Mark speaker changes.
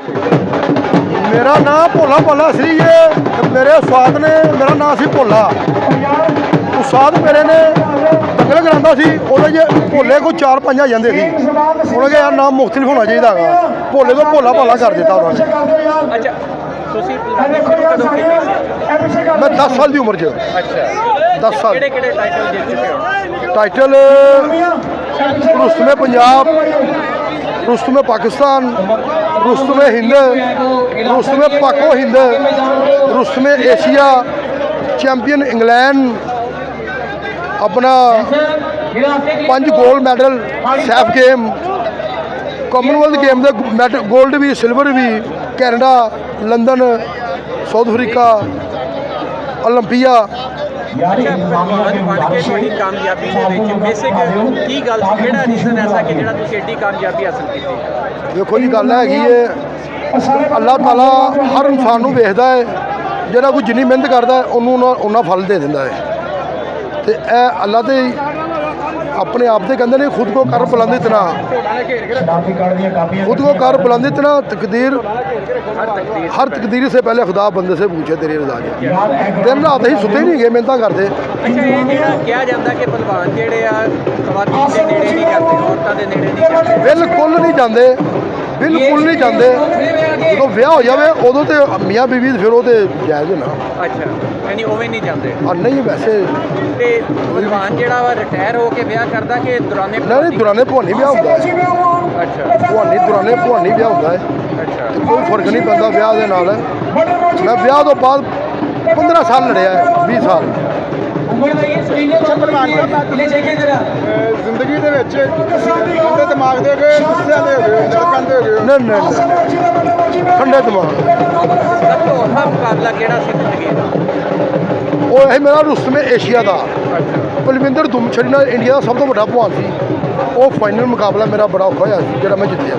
Speaker 1: मेरा नाम भोला भोला सी ये मेरे उस्ताद ने मेरा नाम सी भोला उस्ताद मेरे ने दंगल करांदा सी ਉਹਦੇ ਜੇ ਭੋਲੇ को 4-5 आ ਜਾਂਦੇ ਸੀ ਉਹਨੇ ਕਿਹਾ ਯਾਰ ਨਾਮ ਮੁਖਤਲਿਫ ਹੋਣਾ ਚਾਹੀਦਾ ਹੈਗਾ ਭੋਲੇ ਤੋਂ ਭੋਲਾ ਭੋਲਾ ਕਰ ਦਿੱਤਾ ਉਹਨਾਂ ਨੇ।
Speaker 2: ਅੱਛਾ ਤੁਸੀਂ ਪਹਿਲਵਾਨੀ ਸ਼ੁਰੂ ਕਦੋਂ ਕੀਤੀ ਸੀ?
Speaker 1: ਮੈਂ 10 ਸਾਲ ਦੀ ਉਮਰ 'ਚ
Speaker 2: ਅੱਛਾ
Speaker 1: 10 ਸਾਲ
Speaker 2: ਕਿਹੜੇ ਟਾਈਟਲ ਜਿੱਤ ਚੁੱਕੇ ਹੋ?
Speaker 1: टाइटल रुस्तमे पंजाब रुस्तमे पाकिस्तान रुस्तमे हिंद रुस्तमे पाको हिंद रुस्तमे एशिया चैंपियन इंग्लैंड अपना 5 gold medal Saif game Commonwealth game के गोल्ड भी सिल्वर भी Canada London south Africa Olympia.
Speaker 2: ਅੱਛਾ ਪਹਿਲਵਾਨ ਬਣ ਕੇ ਤੁਹਾਡੀ ਕਾਮਯਾਬੀ ਦੇ ਵਿੱਚ ਬੇਸਿਕ ਕੀ ਗੱਲ ਸੀ ਕਿਹੜਾ ਰੀਜ਼ਨ ਐਸਾ ਕਿ ਜਿਹੜਾ ਤੁਸੀਂ ਏਡੀ ਕਾਮਯਾਬੀ ਹਾਸਲ ਕੀਤੀ?
Speaker 1: देखो जी गल हैगी है अल्लाह ताला हर इंसान ਨੂੰ ਵੇਖਦਾ ਹੈ ਜਿਹੜਾ ਕੋਈ ਜਿੰਨੀ ਮਿਹਨਤ ਕਰਦਾ ਉਹਨੂੰ ਉਹਨਾਂ ਫਲ ਦੇ ਦਿੰਦਾ ਹੈ ਤੇ ਇਹ ਅੱਲਾ ਦੇ अपने आप से कहते हैं खुद को कर बुलंद इतना खुद को कर बुलंद इतना तकदीर हर तकदीर से पहले खुदा बंदे से पूछे तेरी रजा के दिन रात ही सुते नहीं गए मिहनत करते।
Speaker 2: ਅੱਛਾ ਇਹ ਜਿਹੜਾ ਕਿਹਾ ਜਾਂਦਾ ਕਿ ਪਹਿਲਵਾਨ ਜਿਹੜੇ ਆ ਖਵਾਤੀਨ ਦੇ ਨੇੜੇ ਨਹੀਂ ਜਾਂਦੇ ਔਰਤਾਂ ਦੇ ਨੇੜੇ ਨਹੀਂ ਜਾਂਦੇ
Speaker 1: बिल्कुल नहीं जाते बिल्कुल नहीं जाते जो ਵਿਆਹ ਹੋ ਜਾਵੇ ਉਦੋਂ ਤੇ ਮੀਆਂ ਬੀਵੀ ਫਿਰ ਉਹ ਤੇ ਜਾਇਜ਼ ਨਾ।
Speaker 2: ਅੱਛਾ ਯਾਨੀ ਉਵੇਂ ਨਹੀਂ ਜਾਂਦੇ
Speaker 1: ਨਹੀਂ ਵੈਸੇ
Speaker 2: ਤੇ ਪਹਿਲਵਾਨ ਜਿਹੜਾ ਵਾ ਰਿਟਾਇਰ ਹੋ ਕੇ ਵਿਆਹ ਕਰਦਾ ਕਿ ਦੌਰਾਨੇ
Speaker 1: ਨਹੀਂ ਦੁਰਾਨੇ ਭਵਾਨੀ ਵਿਆਹ ਹੁੰਦਾ ਹੈ
Speaker 2: ਅੱਛਾ
Speaker 1: ਭਵਾਨੀ ਦੁਰਾਨੇ ਭਵਾਨੀ ਵਿਆਹ ਹੁੰਦਾ ਹੈ
Speaker 2: ਅੱਛਾ
Speaker 1: ਤੇ ਕੋਈ ਫਰਕ ਨਹੀਂ ਪੈਂਦਾ ਵਿਆਹ ਦੇ ਨਾਲ। ਮੈਂ ਵਿਆਹ ਤੋਂ ਬਾਅਦ 15 ਸਾਲ ਲੜਿਆ ਹੈ 20 ਸਾਲ
Speaker 3: ਜ਼ਿੰਦਗੀ ਦੇ ਵਿੱਚ ਉਹਦੇ ਦਿਮਾਗ ਦੇ ਕੇ ਗੁੱਸਿਆਂ ਦੇ ਹੋ ਗਏ ਨਲਕਾਂ ਦੇ ਹੋ ਗਏ
Speaker 1: ਨਹੀਂ ਠੰਡੇ ਦਿਮਾਗ
Speaker 2: ਸਭ ਤੋਂ ਔਖਾ ਮੁਕਾਬਲਾ ਕਿਹੜਾ ਸੀ ਜ਼ਿੰਦਗੀ ਦਾ?
Speaker 1: ਉਹ ਇਹ ਮੇਰਾ ਰੁਸਤਮੇ ਏਸ਼ੀਆ ਦਾ ਬਲਵਿੰਦਰ ਦੁਮਛੜੀ ਨਾਲ ਇੰਡੀਆ ਦਾ ਸਭ ਤੋਂ ਵੱਡਾ ਭਲਵਾਨ ਸੀ ਉਹ ਫਾਈਨਲ ਮੁਕਾਬਲਾ ਮੇਰਾ ਬੜਾ ਔਖਾ ਹੋਇਆ ਸੀ ਜਿਹੜਾ ਮੈਂ ਜਿੱਤਿਆ।